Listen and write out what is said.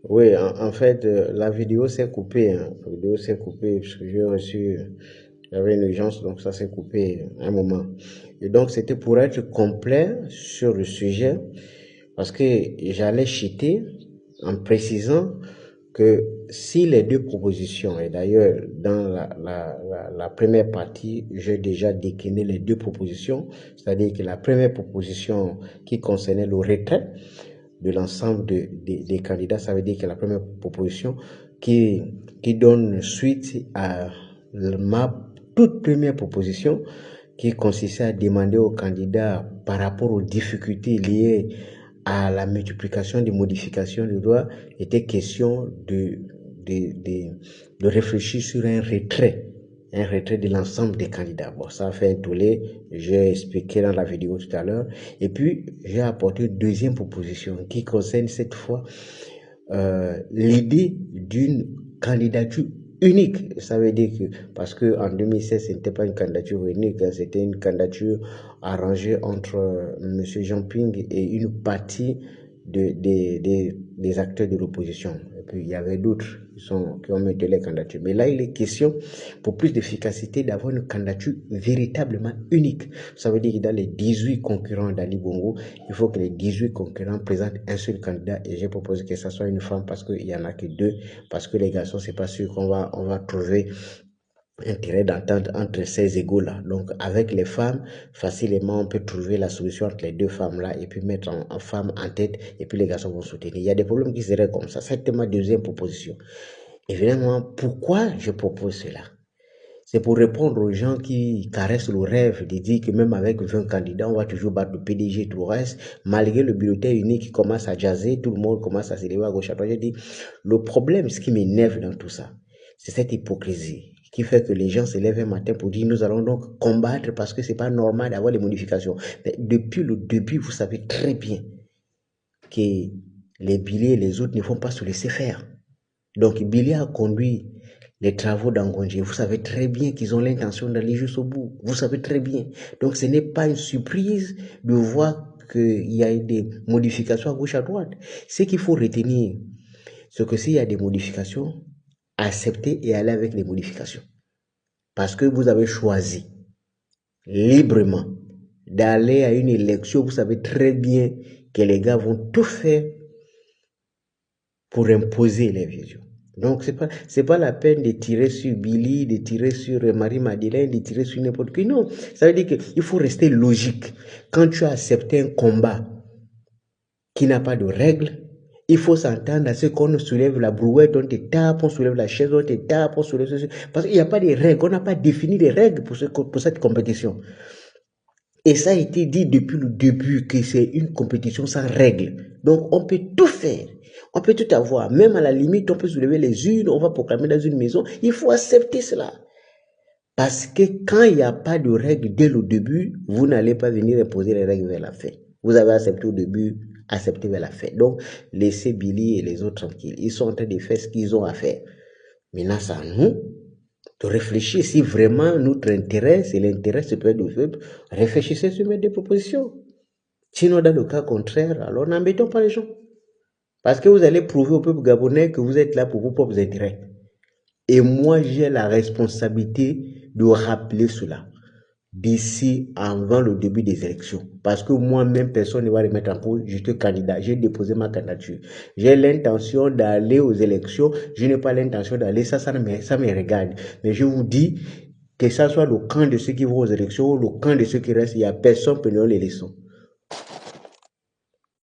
Oui, en fait, la vidéo s'est coupée, hein. La vidéo s'est coupée parce que j'ai reçu, j'avais une urgence, donc ça s'est coupé un moment. Et donc, c'était pour être complet sur le sujet, parce que j'allais chuter en précisant que si les deux propositions, et d'ailleurs, dans la première partie, j'ai déjà décliné les deux propositions, c'est-à-dire que la première proposition qui concernait le retrait, de l'ensemble des candidats. Ça veut dire que la première proposition qui, qui donne suite à ma toute première proposition qui consistait à demander aux candidats par rapport aux difficultés liées à la multiplication des modifications de loi, était question de réfléchir sur un retrait de l'ensemble des candidats. Bon, ça a fait un tollé, j'ai expliqué dans la vidéo tout à l'heure. Et puis, j'ai apporté une deuxième proposition qui concerne cette fois l'idée d'une candidature unique. Ça veut dire que, parce que en 2016, ce n'était pas une candidature unique, hein, c'était une candidature arrangée entre M. Jean-Ping et une partie des acteurs de l'opposition. Et puis, il y avait d'autres qui ont mené les candidatures. Mais là, il est question, pour plus d'efficacité, d'avoir une candidature véritablement unique. Ça veut dire que dans les 18 concurrents d'Ali Bongo, il faut que les 18 concurrents présentent un seul candidat. Et j'ai proposé que ça soit une femme parce qu'il n'y en a que deux. Parce que les garçons, c'est pas sûr on va trouver un terrain d'entente entre ces égaux-là. Donc, avec les femmes, facilement, on peut trouver la solution entre les deux femmes-là et puis mettre en femme en tête et puis les garçons vont soutenir. Il y a des problèmes qui seraient comme ça. C'est ma deuxième proposition. Évidemment, pourquoi je propose cela? C'est pour répondre aux gens qui caressent le rêve de dire que même avec 20 candidats, on va toujours battre le PDG et tout le reste. Malgré le bulletin unique qui commence à jaser, tout le monde commence à se lever à gauche à droite. Je dis, le problème, ce qui m'énerve dans tout ça, c'est cette hypocrisie qui fait que les gens se lèvent un matin pour dire nous allons donc combattre parce que c'est pas normal d'avoir des modifications. Mais depuis le début, vous savez très bien que les billets et les autres ne vont pas se laisser faire. Donc, Billy a conduit les travaux d'Angongé. Vous savez très bien qu'ils ont l'intention d'aller jusqu'au bout. Vous savez très bien. Donc, ce n'est pas une surprise de voir qu'il y a des modifications à gauche, à droite. Ce qu'il faut retenir, c'est que s'il y a des modifications, acceptez et allez avec les modifications. Parce que vous avez choisi librement d'aller à une élection, vous savez très bien que les gars vont tout faire pour imposer les visions. Donc, c'est pas la peine de tirer sur Billy, de tirer sur Marie-Madeleine, de tirer sur n'importe qui. Non. Ça veut dire qu'il faut rester logique. Quand tu as accepté un combat qui n'a pas de règles, il faut s'entendre à ce qu'on soulève la brouette, on te tape, on soulève la chaise, on te tape, on soulève ceci. Parce qu'il n'y a pas de règles. On n'a pas défini des règles pour cette compétition. Et ça a été dit depuis le début que c'est une compétition sans règles. Donc, on peut tout faire. On peut tout avoir. Même à la limite, on peut soulever les urnes, on va proclamer dans une maison. Il faut accepter cela. Parce que quand il n'y a pas de règles dès le début, vous n'allez pas venir imposer les règles vers la fin. Vous avez accepté au début, accepté vers la fin. Donc, laissez Billy et les autres tranquilles. Ils sont en train de faire ce qu'ils ont à faire. Maintenant, c'est à nous de réfléchir si vraiment notre intérêt, c'est l'intérêt supérieur du peuple, réfléchissez sur des propositions. Sinon, dans le cas contraire, alors n'embêtons pas les gens. Parce que vous allez prouver au peuple gabonais que vous êtes là pour vos propres intérêts. Et moi, j'ai la responsabilité de rappeler cela d'ici avant le début des élections. Parce que moi-même, personne ne va remettre en cause, je suis candidat, j'ai déposé ma candidature. J'ai l'intention d'aller aux élections, je n'ai pas l'intention d'aller, ça me regarde. Mais je vous dis, que ça soit le camp de ceux qui vont aux élections ou le camp de ceux qui restent, il n'y a personne pour nous les leçons.